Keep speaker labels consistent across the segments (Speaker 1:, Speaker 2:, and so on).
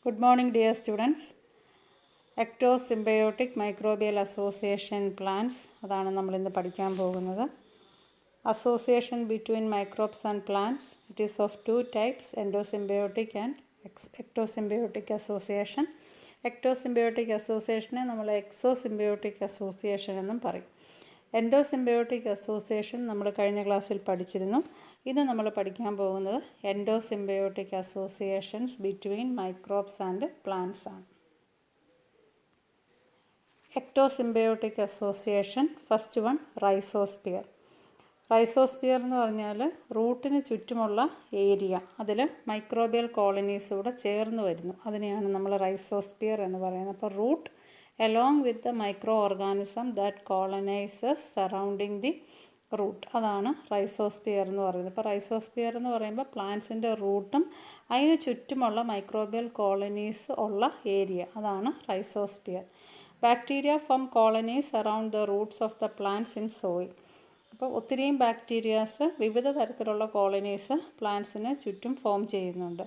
Speaker 1: Good morning, dear students. Ectosymbiotic microbial association plants അതാണ് നമ്മൾ ഇന്ന് പഠിക്കാൻ പോകുന്നത്. Association between microbes and plants. It is of two types, endosymbiotic and ectosymbiotic association. Ectosymbiotic association നമ്മൾ exosymbiotic association എന്നും പറയും. Endosymbiotic association നമ്മൾ കഴിഞ്ഞ ക്ലാസ്സിൽ പഠിച്ചിരുന്നു. ഇന്ന് നമ്മൾ പഠിക്കാൻ പോകുന്നത് endosymbiotic associations between microbes and plants ആണ്. Ectosymbiotic association, first one rhizosphere. Rhizosphere എന്ന് പറഞ്ഞാൽ റൂട്ടിന് ചുറ്റുമുള്ള ഏരിയ, അതിൽ മൈക്രോബിയൽ കോളനീസ് കൂടെ ചേർന്ന് വരുന്നു, അതിനെയാണ് നമ്മൾ റൈസോസ്പിയർ എന്ന് പറയുന്നത്. അപ്പോൾ root along with the microorganism that colonizes surrounding the root, അതാണ് റൈസോസ്പിയർ എന്ന് പറയുന്നത്. ഇപ്പോൾ റൈസോസ്പിയർ എന്ന് പറയുമ്പോൾ പ്ലാന്റ്സിൻ്റെ റൂട്ടും അതിന് ചുറ്റുമുള്ള മൈക്രോബിയൽ കോളനീസ് ഉള്ള ഏരിയ, അതാണ് rhizosphere. Bacteria form colonies around the roots of the plants in soil. അപ്പോൾ ഒത്തിരിയും ബാക്ടീരിയാസ്, വിവിധ തരത്തിലുള്ള കോളനീസ് പ്ലാന്റ്സിന് ചുറ്റും ഫോം ചെയ്യുന്നുണ്ട്.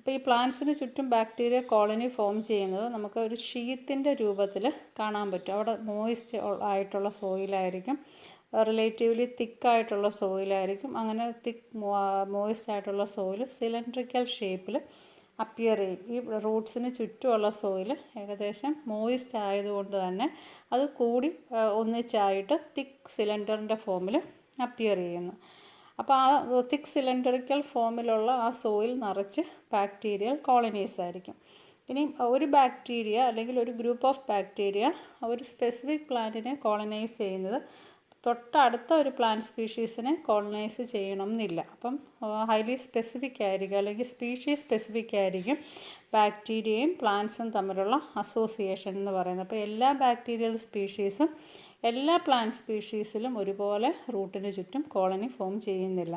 Speaker 1: അപ്പോൾ ഈ പ്ലാന്റ്സിന് ചുറ്റും ബാക്ടീരിയ കോളനി ഫോം ചെയ്യുന്നത് നമുക്ക് ഒരു ഷീത്തിൻ്റെ രൂപത്തിൽ കാണാൻ പറ്റും. അവിടെ മോയിസ്റ്റ് ആയിട്ടുള്ള സോയിലായിരിക്കും, റിലേറ്റീവ്ലി തിക്കായിട്ടുള്ള സോയിലായിരിക്കും. അങ്ങനെ മോയിസ്റ്റ് ആയിട്ടുള്ള സോയിൽ സിലിണ്ട്രിക്കൽ ഷേപ്പിൽ അപ്പിയർ ചെയ്യും. ഈ റൂട്ട്സിന് ചുറ്റുമുള്ള സോയിൽ ഏകദേശം മോയിസ്റ്റ് ആയതുകൊണ്ട് തന്നെ അത് കൂടി ഒന്നിച്ചായിട്ട് തിക്ക് സിലിണ്ടറിൻ്റെ ഫോമിൽ അപ്പിയർ ചെയ്യുന്നു. അപ്പോൾ ആ തിക്ക് സിലിണ്ടറിക്കൽ ഫോമിലുള്ള ആ സോയിൽ നിറച്ച് ബാക്ടീരിയൽ കോളനീസ് ആയിരിക്കും. ഇനി ഒരു ബാക്ടീരിയ അല്ലെങ്കിൽ ഒരു ഗ്രൂപ്പ് ഓഫ് ബാക്ടീരിയ ഒരു സ്പെസിഫിക് പ്ലാന്റിനെ കോളനൈസ് ചെയ്യുന്നത് തൊട്ടടുത്ത ഒരു പ്ലാന്റ് സ്പീഷീസിനെ കോളനൈസ് ചെയ്യണം എന്നില്ല. അപ്പം ഹൈലി സ്പെസിഫിക് ആയിരിക്കും, അല്ലെങ്കിൽ സ്പീഷീസ് സ്പെസിഫിക് ആയിരിക്കും ബാക്ടീരിയയും പ്ലാന്റ്സും തമ്മിലുള്ള അസോസിയേഷൻ എന്ന് പറയുന്നത്. അപ്പോൾ എല്ലാ ബാക്ടീരിയൽ സ്പീഷീസും എല്ലാ പ്ലാന്റ് സ്പീഷീസിലും ഒരുപോലെ റൂട്ടിന് ചുറ്റും കോളനി ഫോം ചെയ്യുന്നില്ല.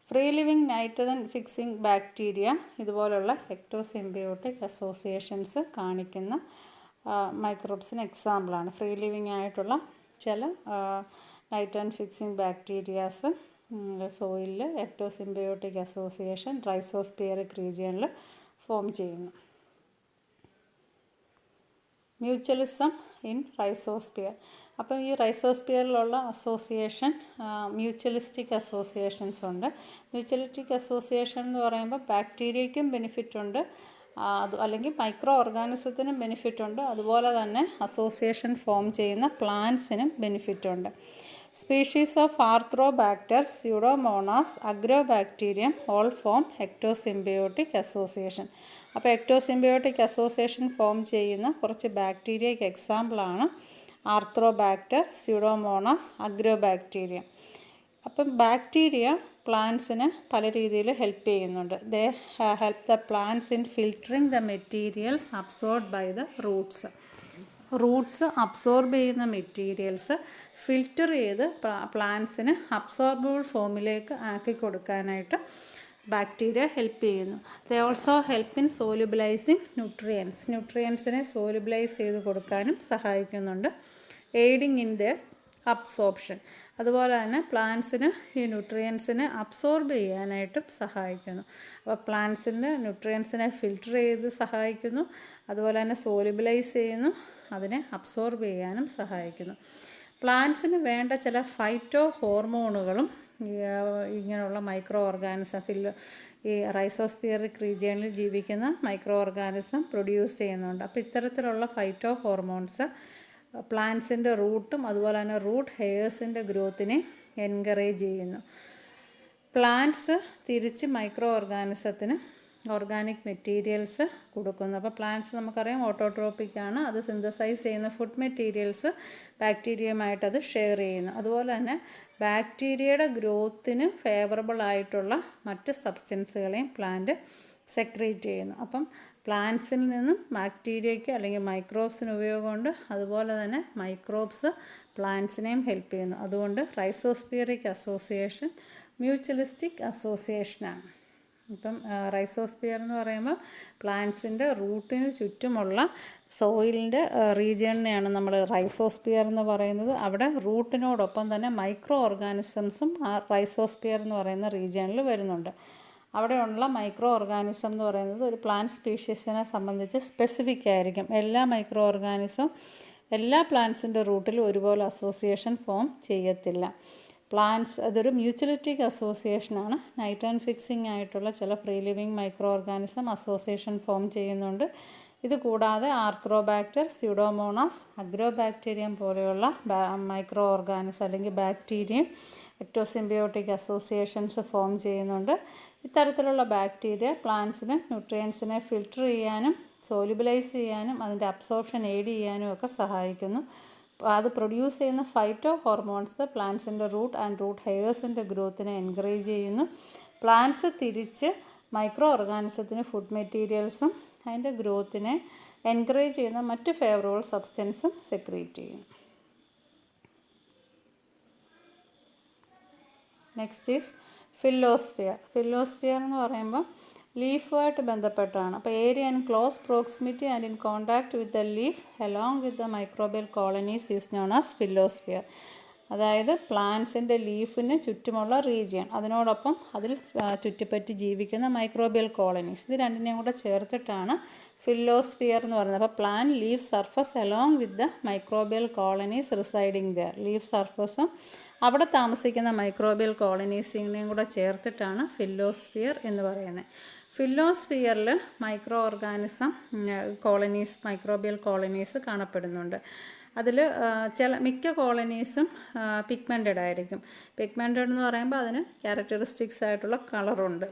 Speaker 1: Free living nitrogen fixing bacteria ഇതുപോലുള്ള എക്ടോസിംബയോട്ടിക് അസോസിയേഷൻസ് കാണിക്കുന്ന മൈക്രോബ്സിന് എക്സാമ്പിളാണ്. ഫ്രീ ലിവിങ് ആയിട്ടുള്ള ചില നൈട്രജൻ ഫിക്സിംഗ് ബാക്ടീരിയാസ് സോയിലിൽ എക്ടോസിംബയോട്ടിക് അസോസിയേഷൻ റൈസോസ്പിയറിക് റീജിയനിൽ ഫോം ചെയ്യുന്നു. Mutualism in rhizosphere. അപ്പം ഈ റൈസോസ്പിയറിലുള്ള അസോസിയേഷൻ മ്യൂച്വലിസ്റ്റിക് അസോസിയേഷൻസ് ഉണ്ട്. മ്യൂച്വലിസ്റ്റിക് അസോസിയേഷൻ എന്ന് പറയുമ്പോൾ ബാക്ടീരിയയ്ക്കും ബെനിഫിറ്റ് ഉണ്ട്, അല്ലെങ്കിൽ മൈക്രോ ഓർഗാനിസത്തിനും ബെനിഫിറ്റ് ഉണ്ട്, അതുപോലെ തന്നെ അസോസിയേഷൻ ഫോം ചെയ്യുന്ന പ്ലാന്റ്സിനും ബെനിഫിറ്റ് ഉണ്ട്. Species of Arthrobacter, Pseudomonas, Agrobacterium all form ectosymbiotic association. അപ്പോൾ എക്ടോസിംബയോട്ടിക് അസോസിയേഷൻ ഫോം ചെയ്യുന്ന കുറച്ച് ബാക്ടീരിയയ്ക്ക് എക്സാമ്പിളാണ് ആർത്രോബാക്ടർ, സ്യൂഡോമോണാസ്, അഗ്രോബാക്ടീരിയം. അപ്പം ബാക്ടീരിയ പ്ലാന്റ്സിന് പല രീതിയിൽ ഹെൽപ്പ് ചെയ്യുന്നുണ്ട്. They help the plants in filtering the materials absorbed by the roots. Roots absorb ചെയ്യുന്ന മെറ്റീരിയൽസ് ഫിൽറ്റർ ചെയ്ത് പ്ലാന്റ്സിന് അബ്സോർബിൾ ഫോമിലേക്ക് ആക്കി കൊടുക്കാനായിട്ട് ബാക്ടീരിയ ഹെൽപ്പ് ചെയ്യുന്നു. They also help in solubilizing ന്യൂട്രിയൻസിനെ സോലുബിലൈസ് ചെയ്ത് കൊടുക്കാനും സഹായിക്കുന്നുണ്ട്. Aiding in the absorption. അതുപോലെ തന്നെ പ്ലാന്റ്സിന് ഈ ന്യൂട്രിയൻസിനെ അബ്സോർബ് ചെയ്യാനായിട്ടും സഹായിക്കുന്നു. അപ്പോൾ പ്ലാന്റ്സിൻ്റെ ന്യൂട്രിയൻസിനെ ഫിൽറ്റർ ചെയ്ത് സഹായിക്കുന്നു, അതുപോലെ തന്നെ സോലുബിലൈസ് ചെയ്യുന്നു, അതിനെ അബ്സോർബ് ചെയ്യാനും സഹായിക്കുന്നു. പ്ലാന്റ്സിന് വേണ്ട ചില ഫൈറ്റോ ഹോർമോണുകളും ഇങ്ങനെയുള്ള മൈക്രോ ഓർഗാനിസം ഈ റൈസോസ്പിയറിക് റീജിയനിൽ ജീവിക്കുന്ന മൈക്രോ ഓർഗാനിസം പ്രൊഡ്യൂസ് ചെയ്യുന്നുണ്ട്. അപ്പോൾ ഇത്തരത്തിലുള്ള ഫൈറ്റോ ഹോർമോൺസ് പ്ലാന്റ്സിൻ്റെ റൂട്ടും അതുപോലെ തന്നെ റൂട്ട് ഹെയർസിൻ്റെ ഗ്രോത്തിനെ എൻകറേജ് ചെയ്യുന്നു. പ്ലാന്റ്സ് തിരിച്ച് മൈക്രോ ഓർഗാനിസത്തിന് ഓർഗാനിക് മെറ്റീരിയൽസ് കൊടുക്കുന്നു. അപ്പോൾ പ്ലാന്റ്സ് നമുക്കറിയാം ഓട്ടോട്രോപ്പിക് ആണ്, അത് സിന്തസൈസ് ചെയ്യുന്ന ഫുഡ് മെറ്റീരിയൽസ് ബാക്ടീരിയയുമായിട്ട് അത് ഷെയർ ചെയ്യുന്നു. അതുപോലെ തന്നെ ബാക്ടീരിയയുടെ ഗ്രോത്തിന് ഫേവറബിൾ ആയിട്ടുള്ള മറ്റ് സബ്സ്റ്റൻസുകളെയും പ്ലാന്റ് സെക്രീറ്റ് ചെയ്യുന്നു. അപ്പം പ്ലാന്റ്സിൽ നിന്നും ബാക്ടീരിയയ്ക്ക് അല്ലെങ്കിൽ മൈക്രോബ്സിന് ഉപയോഗമുണ്ട്, അതുപോലെ തന്നെ മൈക്രോബ്സ് പ്ലാന്റ്സിനെയും ഹെൽപ്പ് ചെയ്യുന്നു. അതുകൊണ്ട് റൈസോസ്പിയറിക് അസോസിയേഷൻ മ്യൂച്വലിസ്റ്റിക് അസോസിയേഷനാണ്. ഇപ്പം റൈസോസ്പിയർ എന്ന് പറയുമ്പോൾ പ്ലാന്റ്സിൻ്റെ റൂട്ടിന് ചുറ്റുമുള്ള സോയിലിൻ്റെ റീജിയണിനെയാണ് നമ്മൾ റൈസോസ്പിയർ എന്ന് പറയുന്നത്. അവിടെ റൂട്ടിനോടൊപ്പം തന്നെ മൈക്രോ ഓർഗാനിസംസും ആ റൈസോസ്പിയർ എന്ന് പറയുന്ന റീജിയണിൽ വരുന്നുണ്ട്. അവിടെയുള്ള മൈക്രോ ഓർഗാനിസം എന്ന് പറയുന്നത് ഒരു പ്ലാന്റ് സ്പീഷീസിനെ സംബന്ധിച്ച് സ്പെസിഫിക് ആയിരിക്കും. എല്ലാ മൈക്രോ ഓർഗാനിസം എല്ലാ പ്ലാന്റ്സിൻ്റെ റൂട്ടിലും ഒരുപോലെ അസോസിയേഷൻ ഫോം ചെയ്യത്തില്ല. പ്ലാന്റ്സ് അതൊരു മ്യൂച്വലിറ്റിക് അസോസിയേഷനാണ്. നൈട്രജൻ ഫിക്സിംഗ് ആയിട്ടുള്ള ചില free living micro organism association form ചെയ്യുന്നുണ്ട്. ഇത് കൂടാതെ ആർത്രോബാക്ടർ, സ്യൂഡോമോണാസ്, അഗ്രോബാക്ടീരിയം പോലെയുള്ള മൈക്രോ ഓർഗാനിസം അല്ലെങ്കിൽ ബാക്ടീരിയം എക്ടോസിംബിയോട്ടിക് അസോസിയേഷൻസ് ഫോം ചെയ്യുന്നുണ്ട്. ഇത്തരത്തിലുള്ള ബാക്ടീരിയ പ്ലാന്റ്സിന് ന്യൂട്രിയൻസിനെ ഫിൽട്ടർ ചെയ്യാനും സോലുബിലൈസ് ചെയ്യാനും അതിൻ്റെ അബ്സോർപ്ഷൻ എയ്ഡ് ചെയ്യാനും ഒക്കെ സഹായിക്കുന്നു. അത് പ്രൊഡ്യൂസ് ചെയ്യുന്ന ഫൈറ്റോ ഹോർമോൺസ് പ്ലാന്റ്സിൻ്റെ റൂട്ട് ആൻഡ് റൂട്ട് ഹെയർസിൻ്റെ ഗ്രോത്തിനെ എൻകറേജ് ചെയ്യുന്നു. പ്ലാന്റ്സ് തിരിച്ച് മൈക്രോ ഓർഗാനിസത്തിന് ഫുഡ് മെറ്റീരിയൽസും അതിൻ്റെ ഗ്രോത്തിനെ എൻകറേജ് ചെയ്യുന്ന മറ്റ് ഫേവറബിൾ സബ്സ്റ്റൻസും സെക്രീറ്റ് ചെയ്യും. Next is phyllosphere. ഫില്ലോസ്ഫിയർ എന്ന് പറയുമ്പോൾ ലീഫുമായിട്ട് ബന്ധപ്പെട്ടാണ്. അപ്പോൾ area in close proximity and in contact with the leaf along with the microbial colonies is known as phyllosphere. അതായത് പ്ലാന്റ്സിൻ്റെ ലീഫിന് ചുറ്റുമുള്ള റീജിയൻ, അതിനോടൊപ്പം അതിൽ ചുറ്റിപ്പറ്റി ജീവിക്കുന്ന മൈക്രോബിയൽ കോളനീസ്, ഇത് രണ്ടിനെയും കൂടെ ചേർത്തിട്ടാണ് ഫില്ലോസ്ഫിയർ എന്ന് പറയുന്നത്. അപ്പോൾ plant leaf surface along with the microbial colonies residing there. Leaf സർഫസും അവിടെ താമസിക്കുന്ന മൈക്രോബിയൽ കോളനീസിനെയും കൂടെ ചേർത്തിട്ടാണ് ഫില്ലോസ്ഫിയർ എന്ന് പറയുന്നത്. ഫില്ലോസ്ഫിയറിൽ micro organism colonies, microbial colonies കാണപ്പെടുന്നുണ്ട്. അതിൽ മിക്ക കോളനീസും പിഗ്മെൻറ്റഡ് ആയിരിക്കും. പിഗ്മെൻറ്റഡ് എന്ന് പറയുമ്പോൾ അതിന് ക്യാരക്ടറിസ്റ്റിക്സ് ആയിട്ടുള്ള കളറുണ്ട്.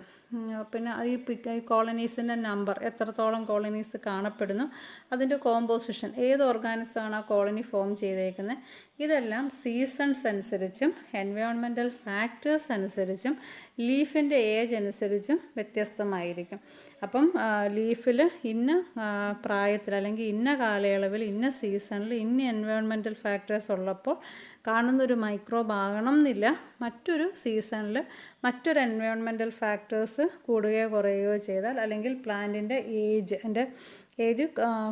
Speaker 1: പിന്നെ ഈ കോളനീസിൻ്റെ നമ്പർ, എത്രത്തോളം കോളനീസ് കാണപ്പെടുന്നു, അതിൻ്റെ കോമ്പോസിഷൻ, ഏത് ഓർഗാനിസമാണ് ആ കോളനി ഫോം ചെയ്തേക്കുന്നത്, ഇതെല്ലാം സീസൺസ് അനുസരിച്ചും എൻവയോൺമെൻറ്റൽ ഫാക്ടേഴ്സ് അനുസരിച്ചും ലീഫിൻ്റെ ഏജ് അനുസരിച്ചും വ്യത്യസ്തമായിരിക്കും. അപ്പം ലീഫിൽ ഇന്ന പ്രായത്തിൽ അല്ലെങ്കിൽ ഇന്ന കാലയളവിൽ ഇന്ന സീസണിൽ ഇന്ന എൻവയോൺമെൻറ്റൽ ഫാക്ടേഴ്സ് ഉള്ളപ്പോൾ കാണുന്നൊരു മൈക്രോബ് ആകണം എന്നില്ല. മറ്റൊരു സീസണിൽ മറ്റൊരു എൻവയോൺമെൻറ്റൽ ഫാക്ടേഴ്സ് കൂടുകയോ കുറയുകയോ ചെയ്താൽ, അല്ലെങ്കിൽ പ്ലാന്റിൻ്റെ ഏജ്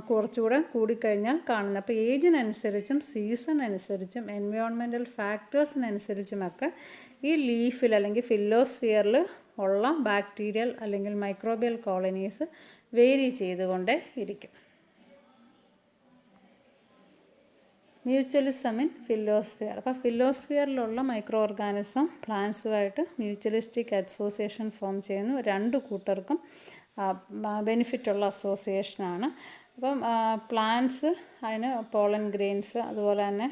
Speaker 1: കുറച്ചുകൂടെ കൂടിക്കഴിഞ്ഞാൽ കാണുന്നത്. അപ്പോൾ ഏജിനനുസരിച്ചും സീസൺ അനുസരിച്ചും എൻവയോൺമെൻറ്റൽ ഫാക്ടേഴ്സിനനുസരിച്ചുമൊക്കെ ഈ ലീഫിൽ അല്ലെങ്കിൽ ഫില്ലോസ്ഫിയറിൽ ഉള്ള ബാക്ടീരിയൽ അല്ലെങ്കിൽ മൈക്രോബിയൽ കോളനീസ് വേരി ചെയ്തുകൊണ്ടേ ഇരിക്കും. Mutualism in phyllosphere. അപ്പോൾ ഫില്ലോസ്ഫിയറിലുള്ള മൈക്രോ ഓർഗാനിസം പ്ലാന്റ്സുമായിട്ട് മ്യൂച്വലിസ്റ്റിക് അസോസിയേഷൻ ഫോം ചെയ്യുന്നു. രണ്ട് കൂട്ടർക്കും ബെനിഫിറ്റുള്ള അസോസിയേഷനാണ്. അപ്പം പ്ലാന്റ്സ് അതിന് പോളൻ ഗ്രെയിൻസ്, അതുപോലെ തന്നെ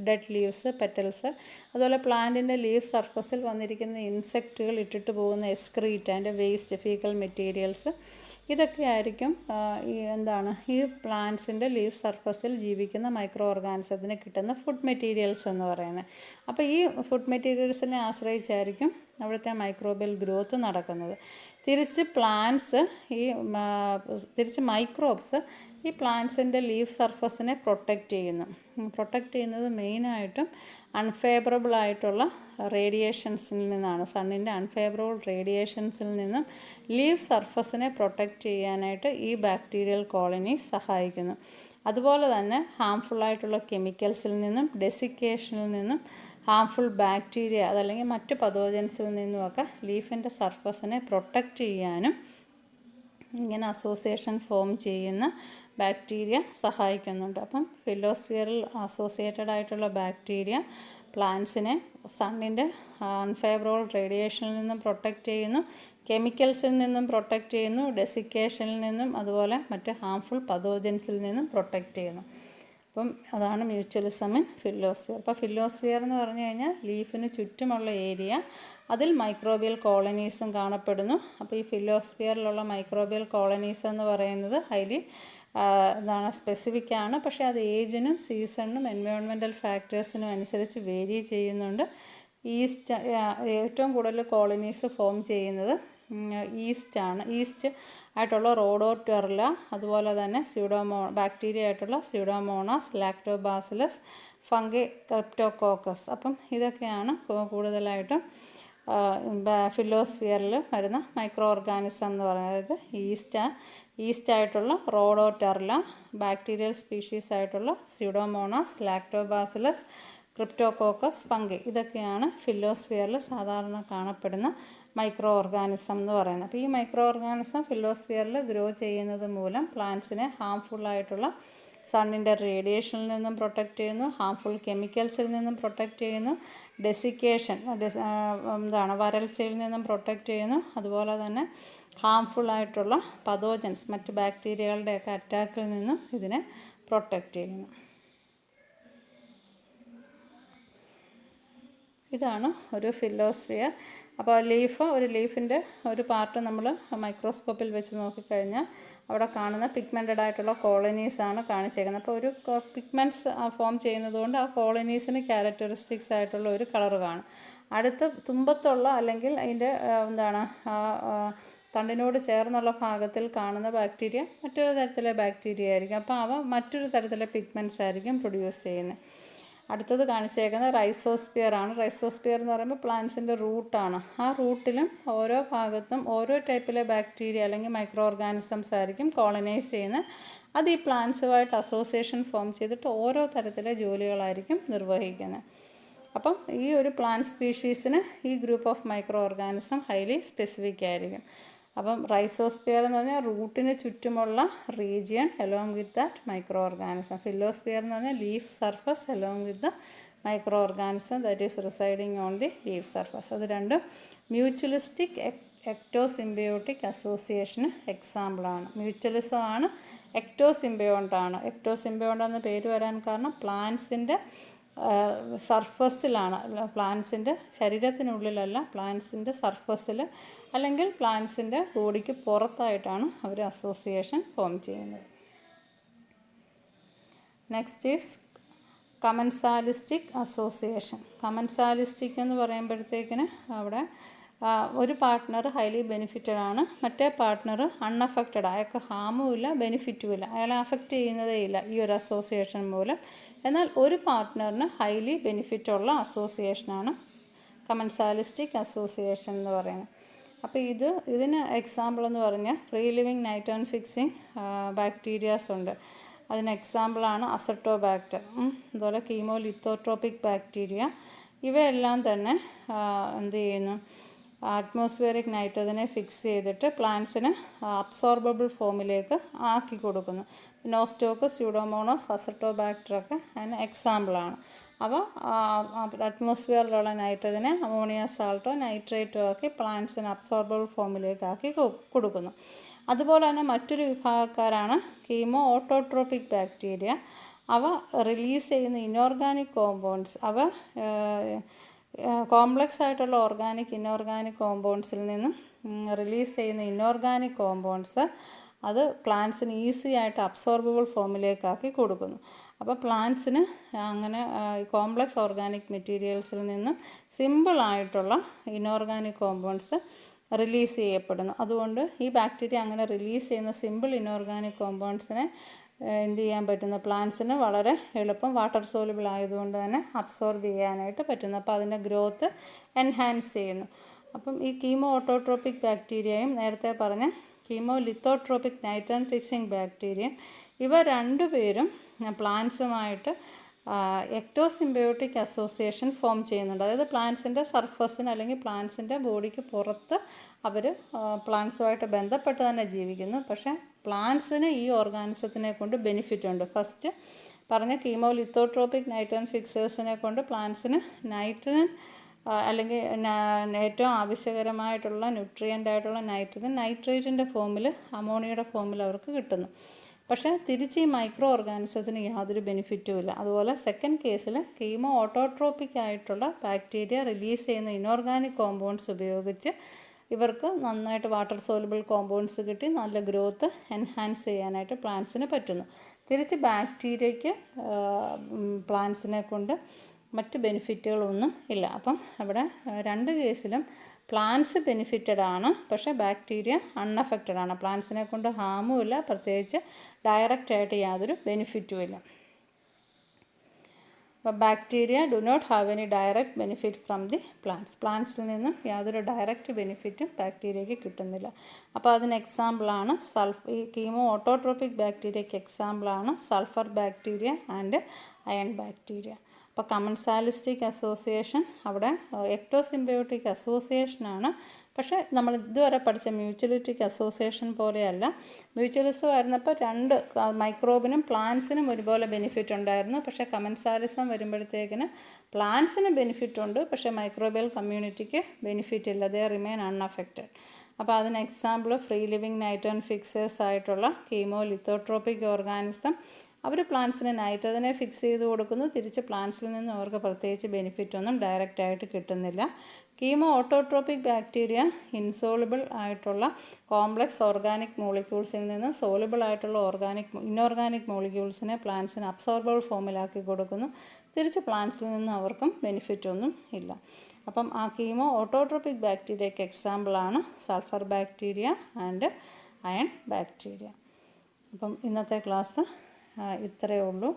Speaker 1: ഡെഡ് ലീവ്സ്, പെറ്റൽസ്, അതുപോലെ പ്ലാന്റിൻ്റെ ലീഫ് സർഫസിൽ വന്നിരിക്കുന്ന ഇൻസെക്റ്റുകൾ ഇട്ടിട്ട് പോകുന്ന എക്സ്ക്രീറ്റ്, അതിൻ്റെ വേസ്റ്റ്, ഫീക്കൽ മെറ്റീരിയൽസ്, ഇതൊക്കെ ആയിരിക്കും ഈ പ്ലാന്റ്സിൻ്റെ ലീഫ് സർഫസിൽ ജീവിക്കുന്ന മൈക്രോ ഓർഗാനിസത്തിന് കിട്ടുന്ന ഫുഡ് മെറ്റീരിയൽസ് എന്ന് പറയുന്നത്. അപ്പോൾ ഈ ഫുഡ് മെറ്റീരിയൽസിനെ ആശ്രയിച്ചായിരിക്കും അവിടുത്തെ മൈക്രോബിയൽ ഗ്രോത്ത് നടക്കുന്നത്. തിരിച്ച് മൈക്രോബ്സ് ഈ പ്ലാന്റ്സിൻ്റെ ലീഫ് സർഫസിനെ പ്രൊട്ടക്റ്റ് ചെയ്യുന്നത് മെയിനായിട്ടും അൺഫേവറബിൾ ആയിട്ടുള്ള റേഡിയേഷൻസിൽ നിന്നാണ്. സണ്ണിൻ്റെ അൺഫേവറബിൾ റേഡിയേഷൻസിൽ നിന്നും ലീഫ് സർഫസിനെ പ്രൊട്ടക്റ്റ് ചെയ്യാനായിട്ട് ഈ ബാക്ടീരിയൽ കോളനീസ് സഹായിക്കുന്നു. അതുപോലെ തന്നെ ഹാംഫുള്ളായിട്ടുള്ള കെമിക്കൽസിൽ നിന്നും, ഡെസിക്കേഷനിൽ നിന്നും, ഹാംഫുൾ ബാക്ടീരിയ അതല്ലെങ്കിൽ മറ്റ് പതോജൻസിൽ നിന്നുമൊക്കെ ലീഫിൻ്റെ സർഫസിനെ പ്രൊട്ടക്റ്റ് ചെയ്യാനും ഇങ്ങനെ അസോസിയേഷൻ ഫോം ചെയ്യുന്ന ബാക്ടീരിയ സഹായിക്കുന്നുണ്ട്. അപ്പം ഫില്ലോസ്ഫിയറിൽ അസോസിയേറ്റഡ് ആയിട്ടുള്ള ബാക്ടീരിയ പ്ലാന്റ്സിനെ സണ്ണിൻ്റെ അൺഫേവറബിൾ റേഡിയേഷനിൽ നിന്നും പ്രൊട്ടക്റ്റ് ചെയ്യുന്നു, കെമിക്കൽസിൽ നിന്നും പ്രൊട്ടക്റ്റ് ചെയ്യുന്നു, ഡെസിക്കേഷനിൽ നിന്നും, അതുപോലെ മറ്റ് ഹാംഫുൾ പതോജൻസിൽ നിന്നും പ്രൊട്ടക്റ്റ് ചെയ്യുന്നു. അപ്പം അതാണ് മ്യൂച്വലിസം ഇൻ ഫില്ലോസ്ഫിയർ. അപ്പോൾ ഫില്ലോസ്ഫിയർ എന്ന് പറഞ്ഞു കഴിഞ്ഞാൽ ലീഫിന് ചുറ്റുമുള്ള ഏരിയ, അതിൽ മൈക്രോബിയൽ കോളനീസും കാണപ്പെടുന്നു. അപ്പോൾ ഈ ഫില്ലോസ്ഫിയറിലുള്ള മൈക്രോബിയൽ കോളനീസ് എന്ന് പറയുന്നത് ഹൈലി സ്പെസിഫിക് ആണ്. പക്ഷേ അത് ഏജിനും സീസണിനും എൻവയോൺമെൻറ്റൽ ഫാക്ടേഴ്സിനും അനുസരിച്ച് വേരി ചെയ്യുന്നുണ്ട്. ഏറ്റവും കൂടുതൽ കോളനീസ് ഫോം ചെയ്യുന്നത് ഈസ്റ്റ് ആയിട്ടുള്ള റോഡോറ്റെർല, അതുപോലെ തന്നെ ബാക്ടീരിയ ആയിട്ടുള്ള സ്യൂഡോമോണാസ്, ലാക്ടോബാസിലസ്, ഫംഗി, ക്രിപ്റ്റോകോക്കസ്. അപ്പം ഇതൊക്കെയാണ് കൂടുതലായിട്ടും ഫില്ലോസ്ഫിയറിൽ വരുന്ന മൈക്രോ ഓർഗാനിസം എന്ന് പറയുന്നത്. ഈസ്റ്റ് ആയിട്ടുള്ള റോഡോറ്റെർല, ബാക്ടീരിയൽ സ്പീഷീസ് ആയിട്ടുള്ള സ്യൂഡോമോണാസ്, ലാക്ടോബാസിലസ്, ക്രിപ്റ്റോകോക്കസ്, ഫംഗി, ഇതൊക്കെയാണ് ഫില്ലോസ്ഫിയറിൽ സാധാരണ കാണപ്പെടുന്ന മൈക്രോ ഓർഗാനിസം എന്ന് പറയുന്നത്. അപ്പോൾ ഈ മൈക്രോ ഓർഗാനിസം ഫിലോസ്ഫിയറിൽ ഗ്രോ ചെയ്യുന്നത് മൂലം പ്ലാന്റ്സിനെ ഹാംഫുള്ളായിട്ടുള്ള സണ്ണിൻ്റെ റേഡിയേഷനിൽ നിന്നും പ്രൊട്ടക്റ്റ് ചെയ്യുന്നു, ഹാംഫുൾ കെമിക്കൽസിൽ നിന്നും പ്രൊട്ടക്റ്റ് ചെയ്യുന്നു, ഡെസിക്കേഷൻ വരൾച്ചയിൽ നിന്നും പ്രൊട്ടക്റ്റ് ചെയ്യുന്നു, അതുപോലെ തന്നെ ഹാംഫുള്ളായിട്ടുള്ള പതോജൻസ് മറ്റ് ബാക്ടീരിയകളുടെയൊക്കെ അറ്റാക്കിൽ നിന്നും ഇതിനെ പ്രൊട്ടക്റ്റ് ചെയ്യുന്നു. ഇതാണ് ഒരു ഫിലോസ്ഫിയർ. അപ്പോൾ ഒരു ലീഫിൻ്റെ ഒരു പാർട്ട് നമ്മൾ മൈക്രോസ്കോപ്പിൽ വെച്ച് നോക്കിക്കഴിഞ്ഞാൽ അവിടെ കാണുന്ന പിഗ്മെൻറ്റഡ് ആയിട്ടുള്ള കോളനീസാണ് കാണിച്ചേക്കുന്നത്. അപ്പോൾ ഒരു പിഗ്മെൻറ്റ്സ് ഫോം ചെയ്യുന്നതുകൊണ്ട് ആ കോളനീസിന് ക്യാരക്ടറിസ്റ്റിക്സ് ആയിട്ടുള്ള ഒരു കളർ കാണും. അടുത്ത് തുമ്പത്തുള്ള അല്ലെങ്കിൽ അതിൻ്റെ തണ്ടിനോട് ചേർന്നുള്ള ഭാഗത്തിൽ കാണുന്ന ബാക്ടീരിയ മറ്റൊരു തരത്തിലെ ബാക്ടീരിയ ആയിരിക്കും. അപ്പോൾ അവ മറ്റൊരു തരത്തിലെ പിഗ്മെൻറ്റ്സ് ആയിരിക്കും പ്രൊഡ്യൂസ് ചെയ്യുന്നത്. അടുത്തത് കാണിച്ചേക്കുന്നത് റൈസോസ്പിയർ ആണ്. റൈസോസ്പിയർ എന്ന് പറയുമ്പോൾ പ്ലാന്റ്സിൻ്റെ റൂട്ടാണ്. ആ റൂട്ടിലും ഓരോ ഭാഗത്തും ഓരോ ടൈപ്പിലെ ബാക്ടീരിയ അല്ലെങ്കിൽ മൈക്രോ ഓർഗാനിസംസ് ആയിരിക്കും കോളനൈസ് ചെയ്യുന്നത്. അത് ഈ പ്ലാന്റ്സുമായിട്ട് അസോസിയേഷൻ ഫോം ചെയ്തിട്ട് ഓരോ തരത്തിലെ ജോലികളായിരിക്കും നിർവഹിക്കുന്നത്. അപ്പം ഈ ഒരു പ്ലാന്റ് സ്പീഷീസിന് ഈ group of micro organism highly specific ആയിരിക്കും. അപ്പം റൈസോസ്പിയർ എന്ന് പറഞ്ഞാൽ റൂട്ടിന് ചുറ്റുമുള്ള region along with that micro organism. Phyllosphere എന്ന് പറഞ്ഞാൽ leaf surface along with the micro organism that is residing on the leaf surface. അത് രണ്ടും മ്യൂച്വലിസ്റ്റിക് എക്ടോസിംബയോട്ടിക് അസോസിയേഷന് എക്സാമ്പിളാണ്. മ്യൂച്വലിസം ആണ്, എക്ടോസിംബയോണ്ടാണ്. എക്ടോസിംബയോണ്ട് എന്ന പേര് വരാൻ കാരണം പ്ലാന്റ്സിൻ്റെ സർഫസിലാണ്, പ്ലാന്റ്സിൻ്റെ ശരീരത്തിനുള്ളിലല്ല, പ്ലാന്റ്സിൻ്റെ സർഫസിൽ അല്ലെങ്കിൽ പ്ലാന്റ്സിൻ്റെ ബോഡിക്ക് പുറത്തായിട്ടാണ് അവർ അസോസിയേഷൻ ഫോം ചെയ്യുന്നത്. Next is commensalistic association. Commensalistic എന്ന് പറയുമ്പോഴത്തേക്കിന് അവിടെ ഒരു പാർട്ട്ണർ ഹൈലി ബെനിഫിറ്റഡ് ആണ്, മറ്റേ പാർട്ട്ണർ അൺഅഫക്റ്റഡ്, അയാൾക്ക് ഹാമും ഇല്ല ബെനിഫിറ്റും ഇല്ല, അയാളെ അഫക്റ്റ് ചെയ്യുന്നതേ ഇല്ല ഈ ഒരു അസോസിയേഷൻ മൂലം. എന്നാൽ ഒരു പാർട്ട്ണറിന് ഹൈലി ബെനിഫിറ്റുള്ള അസോസിയേഷനാണ് കമൻസാലിസ്റ്റിക് അസോസിയേഷൻ എന്ന് പറയുന്നത്. അപ്പോൾ ഇതിന് എക്സാമ്പിൾ എന്ന് പറഞ്ഞാൽ free living nitrogen fixing bacterias ഉണ്ട്. അതിന് എക്സാമ്പിളാണ് അസറ്റോബാക്ടർ, അതുപോലെ കീമോലിത്തോട്രോപിക് ബാക്ടീരിയ. ഇവയെല്ലാം തന്നെ എന്ത് ചെയ്യുന്നു, അറ്റ്മോസ്ഫിയറിക് നൈട്രജനെ ഫിക്സ് ചെയ്തിട്ട് പ്ലാന്റ്സിന് അബ്സോർബബിൾ ഫോമിലേക്ക് ആക്കി കൊടുക്കുന്നു. നോസ്റ്റോക്കസ്, സ്യൂഡോമോണോസ്, അസറ്റോബാക്ടറൊക്കെ അതിന് എക്സാമ്പിളാണ്. അവ അറ്റ്മോസ്ഫിയറിലുള്ള നൈട്രജനെ അമോണിയ സാൾട്ടോ നൈട്രേറ്റോ ആക്കി പ്ലാന്റ്സിന് അബ്സോർബബിൾ ഫോമിലേക്കാക്കി കൊടുക്കുന്നു. അതുപോലെ തന്നെ മറ്റൊരു വിഭാഗക്കാരാണ് കീമോ ഓട്ടോട്രോപിക് ബാക്ടീരിയ. അവ റിലീസ് ചെയ്യുന്ന ഇനോർഗാനിക് കോമ്പൗണ്ട്സ്, അവ കോംപ്ലക്സ് ആയിട്ടുള്ള ഓർഗാനിക് ഇനോർഗാനിക് കോമ്പൗണ്ട്സിൽ നിന്നും റിലീസ് ചെയ്യുന്ന ഇനോർഗാനിക് കോമ്പൗണ്ട്സ് അത് പ്ലാന്റ്സിന് ഈസി ആയിട്ട് അബ്സോർബബിൾ ഫോമിലേക്കാക്കി കൊടുക്കുന്നു. അപ്പോൾ പ്ലാന്റ്സിന് അങ്ങനെ കോംപ്ലക്സ് ഓർഗാനിക് മെറ്റീരിയൽസിൽ നിന്നും സിമ്പിളായിട്ടുള്ള ഇനോർഗാനിക് കോമ്പൗണ്ട്സ് റിലീസ് ചെയ്യപ്പെടുന്നു. അതുകൊണ്ട് ഈ ബാക്ടീരിയ അങ്ങനെ റിലീസ് ചെയ്യുന്ന സിമ്പിൾ ഇനോർഗാനിക് കോമ്പൗണ്ട്സിനെ എന്ത് ചെയ്യാൻ പറ്റുന്നു, പ്ലാന്റ്സിന് വളരെ എളുപ്പം വാട്ടർ സോലുബിൾ ആയതുകൊണ്ട് തന്നെ അബ്സോർബ് ചെയ്യാനായിട്ട് പറ്റുന്നു. അപ്പോൾ അതിൻ്റെ ഗ്രോത്ത് എൻഹാൻസ് ചെയ്യുന്നു. അപ്പം ഈ കീമോ ഓട്ടോട്രോപിക് ബാക്ടീരിയയും നേരത്തെ പറഞ്ഞ കീമോ ലിത്തോട്രോപിക് നൈട്രോജൻ ഫിക്സിങ് ബാക്ടീരിയയും ഇവ രണ്ടുപേരും പ്ലാന്റ്സുമായിട്ട് എക്ടോസിംബയോട്ടിക് അസോസിയേഷൻ ഫോം ചെയ്യുന്നുണ്ട്. അതായത് പ്ലാന്റ്സിൻ്റെ സർഫസിന് അല്ലെങ്കിൽ പ്ലാന്റ്സിൻ്റെ ബോഡിക്ക് പുറത്ത് അവർ പ്ലാന്റ്സുമായിട്ട് ബന്ധപ്പെട്ട് തന്നെ ജീവിക്കുന്നു. പക്ഷേ പ്ലാന്റ്സിന് ഈ ഓർഗാനിസത്തിനെ കൊണ്ട് ബെനിഫിറ്റ് ഉണ്ട്. ഫസ്റ്റ് പറഞ്ഞ കീമോ ലിത്തോട്രോപിക് നൈട്രോജൻ ഫിക്സേഴ്സിനെ കൊണ്ട് പ്ലാന്റ്സിന് നൈട്രജൻ അല്ലെങ്കിൽ ഏറ്റവും ആവശ്യകരമായിട്ടുള്ള ന്യൂട്രിയൻ്റ് ആയിട്ടുള്ള നൈട്രജൻ നൈട്രേറ്റിൻ്റെ ഫോമിൽ അമോണിയയുടെ ഫോമിൽ അവർക്ക് കിട്ടുന്നു. പക്ഷേ തിരിച്ച് ഈ മൈക്രോ ഓർഗാനിസത്തിന് യാതൊരു ബെനിഫിറ്റും ഇല്ല. അതുപോലെ സെക്കൻഡ് കേസിൽ കീമോ ഓട്ടോട്രോപിക് ആയിട്ടുള്ള ബാക്ടീരിയ റിലീസ് ചെയ്യുന്ന ഇനോർഗാനിക് കോമ്പൗണ്ട്സ് ഉപയോഗിച്ച് ഇവർക്ക് നന്നായിട്ട് വാട്ടർ സോലുബിൾ കോമ്പൗണ്ട്സ് കിട്ടി നല്ല ഗ്രോത്ത് എൻഹാൻസ് ചെയ്യാനായിട്ട് പ്ലാന്റ്സിന് പറ്റുന്നു. തിരിച്ച് ബാക്ടീരിയയ്ക്ക് പ്ലാന്റ്സിനെ കൊണ്ട് മറ്റ് ബെനിഫിറ്റുകളൊന്നും ഇല്ല. അപ്പം അവിടെ രണ്ട് കേസിലും പ്ലാന്റ്സ് ബെനിഫിറ്റഡ് ആണ്, പക്ഷേ ബാക്ടീരിയ അൺഅഫക്റ്റഡ് ആണ്. പ്ലാന്റ്സിനെ കൊണ്ട് ഹാമും ഇല്ല, പ്രത്യേകിച്ച് ഡയറക്റ്റായിട്ട് യാതൊരു ബെനിഫിറ്റും ഇല്ല. അപ്പോൾ bacteria do not have any direct benefit from the plants. പ്ലാന്റ്സിൽ നിന്നും യാതൊരു ഡയറക്റ്റ് ബെനിഫിറ്റും ബാക്ടീരിയയ്ക്ക് കിട്ടുന്നില്ല. അപ്പോൾ അതിന് എക്സാമ്പിളാണ് ഈ കീമോ ഓട്ടോട്രോപിക് ബാക്ടീരിയയ്ക്ക് എക്സാമ്പിളാണ് sulphur bacteria and iron bacteria. അപ്പോൾ കമൻസാലിസ്റ്റിക് അസോസിയേഷൻ അവിടെ എക്ടോസിംബയോട്ടിക് അസോസിയേഷനാണ്, പക്ഷേ നമ്മൾ ഇതുവരെ പഠിച്ച മ്യൂച്വലിറ്റിക് അസോസിയേഷൻ പോലെയല്ല. മ്യൂച്വലിസം ആയിരുന്നപ്പോൾ രണ്ട് മൈക്രോബിനും പ്ലാന്റ്സിനും ഒരുപോലെ ബെനിഫിറ്റ് ഉണ്ടായിരുന്നു. പക്ഷേ കമൻസാലിസം വരുമ്പോഴത്തേക്കിന് പ്ലാന്റ്സിന് ബെനിഫിറ്റ് ഉണ്ട്, പക്ഷേ മൈക്രോബിയൽ കമ്മ്യൂണിറ്റിക്ക് ബെനിഫിറ്റ് ഇല്ല. ദേ റിമെയിൻ അൺഅഫക്റ്റഡ്. അപ്പോൾ അതിന് example free living nitrogen fixers ആയിട്ടുള്ള കീമോലിത്തോട്രോപിക് ഓർഗാനിസം. അവർ പ്ലാന്റ്സിന് നൈട്രജനെ ഫിക്സ് ചെയ്ത് കൊടുക്കുന്നു, തിരിച്ച് പ്ലാന്റ്സിൽ നിന്ന് അവർക്ക് പ്രത്യേകിച്ച് ബെനിഫിറ്റ് ഒന്നും ഡയറക്റ്റായിട്ട് കിട്ടുന്നില്ല. കീമോ ഓട്ടോട്രോപിക് ബാക്ടീരിയ ഇൻസോളുബിൾ ആയിട്ടുള്ള കോംപ്ലക്സ് ഓർഗാനിക് മോളിക്യൂൾസിൽ നിന്ന് സോളുബിൾ ആയിട്ടുള്ള ഇൻഓർഗാനിക് മോളിക്യൂൾസിനെ പ്ലാന്റ്സിന് അബ്സോർബിൾ ഫോമിലാക്കി കൊടുക്കുന്നു, തിരിച്ച് പ്ലാന്റ്സിൽ നിന്ന് അവർക്കും ബെനിഫിറ്റ് ഒന്നും ഇല്ല. അപ്പം ആ കീമോ ഓട്ടോട്രോപിക് ബാക്ടീരിയയ്ക്ക് എക്സാമ്പിളാണ് sulphur bacteria and iron bacteria. അപ്പം ഇന്നത്തെ ക്ലാസ് ഇത്രയേ ഉള്ളൂ.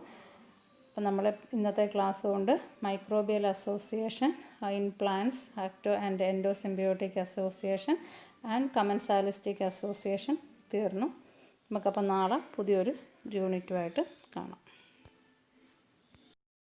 Speaker 1: അപ്പം നമ്മൾ ഇന്നത്തെ ക്ലാസ് കൊണ്ട് microbial association in plants, ecto and endosymbiotic association and commensalistic association തീർന്നു. നമുക്കപ്പം നാളെ പുതിയൊരു യൂണിറ്റുമായിട്ട് കാണാം.